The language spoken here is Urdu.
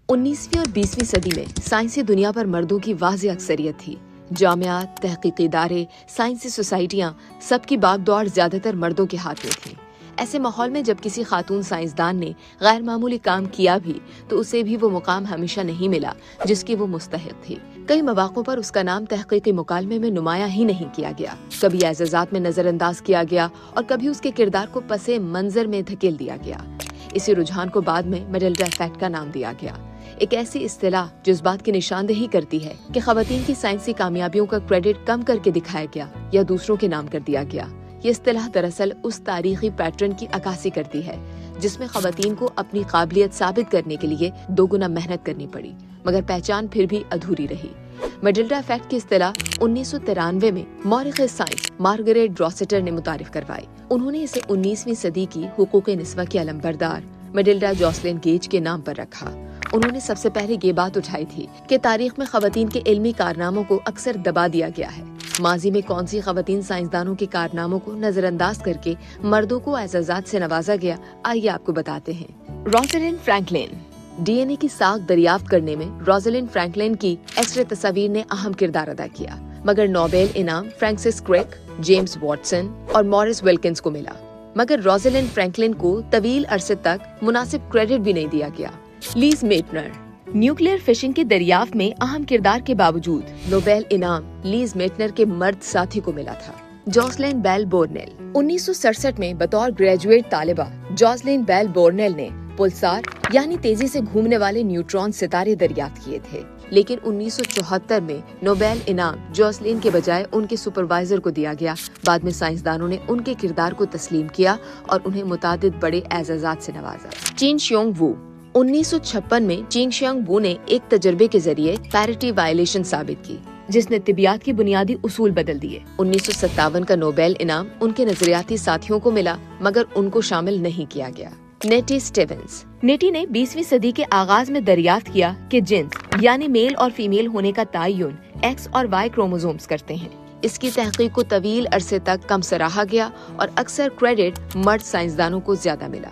19ویں اور 20ویں صدی میں سائنسی دنیا پر مردوں کی واضح اکثریت تھی۔ جامعات، تحقیقی ادارے، سائنسی سوسائٹیاں، سب کی باغ دوڑ زیادہ تر مردوں کے ہاتھ میں تھی۔ ایسے ماحول میں جب کسی خاتون سائنسدان نے غیر معمولی کام کیا بھی تو اسے بھی وہ مقام ہمیشہ نہیں ملا جس کی وہ مستحق تھی۔ کئی مواقع پر اس کا نام تحقیقی مکالمے میں نمایاں ہی نہیں کیا گیا، کبھی اعزازات میں نظر انداز کیا گیا اور کبھی اس کے کردار کو پس منظر میں دھکیل دیا گیا۔ اسی رجحان کو بعد میں میڈلڈا ایفیکٹ کا نام دیا گیا، ایک ایسی اصطلاح جو اس بات کی نشاندہی کرتی ہے کہ خواتین کی سائنسی کامیابیوں کا کریڈٹ کم کر کے دکھایا گیا یا دوسروں کے نام کر دیا گیا۔ یہ اصطلاح دراصل اس تاریخی پیٹرن کی عکاسی کرتی ہے جس میں خواتین کو اپنی قابلیت ثابت کرنے کے لیے دوگنا محنت کرنی پڑی، مگر پہچان پھر بھی ادھوری رہی۔ میڈلڈا ایفیکٹ کی اصطلاح 1993 میں مورخ سائنس مارگریٹ روسیٹر نے متعارف کروائی۔ انہوں نے اسے 19ویں صدی کی حقوق نسواں کی علمبردار میڈلڈا جوسلین گیج کے نام پر رکھا۔ انہوں نے سب سے پہلے یہ بات اٹھائی تھی کہ تاریخ میں خواتین کے علمی کارناموں کو اکثر دبا دیا گیا ہے۔ ماضی میں کون سی خواتین سائنسدانوں کے کارناموں کو نظر انداز کر کے مردوں کو اعزازات سے نوازا گیا، آئیے آپ کو بتاتے ہیں۔ Rosalind Franklin. ڈی این اے کی ساخت دریافت کرنے میں روزالینڈ فرینکلن کی ایکس رے تصاویر نے اہم کردار ادا کیا، مگر نوبیل انعام فرانسس کرک، جیمز واٹسن اور مورس ولکنز کو ملا، مگر روزالینڈ فرینکلن کو طویل عرصے تک مناسب کریڈٹ بھی نہیں دیا گیا۔ Lease Meitner. نیوکلیئر فشنگ کی دریافت میں اہم کردار کے باوجود نوبیل انعام لیز میٹنر کے مرد ساتھی کو ملا تھا، جوسلین بیل بورنیل۔ 1967 میں بطور گریجویٹ طالبہ جوسلین بیل بورنیل نے پلسار یعنی تیزی سے گھومنے والے نیوٹرون ستارے دریافت کیے تھے، لیکن 1974 میں نوبیل انعام جوسلین کے بجائے ان کے سپروائزر کو دیا گیا۔ بعد میں سائنسدانوں نے ان کے کردار کو تسلیم کیا اور انہیں متعدد بڑے اعزازات سے نوازا۔ چین شیونگ وو۔ 1956 میں چین شیونگ وو نے ایک تجربے کے ذریعے پیریٹی وائلیشن ثابت کی جس نے طبیعیات کی بنیادی اصول بدل دیے۔ 1957 کا نوبیل انعام ان کے نظریاتی ساتھیوں کو ملا، مگر ان کو شامل نہیں کیا گیا۔ Ninety Stevens. نیٹی نے 20ویں صدی کے آغاز میں دریافت کیا کہ جنس یعنی میل اور فیمیل ہونے کا تعین ایکس اور وائی کروموزومز کرتے ہیں۔ اس کی تحقیق کو طویل عرصے تک کم سراہا گیا اور اکثر کریڈٹ مرد سائنسدانوں کو زیادہ ملا۔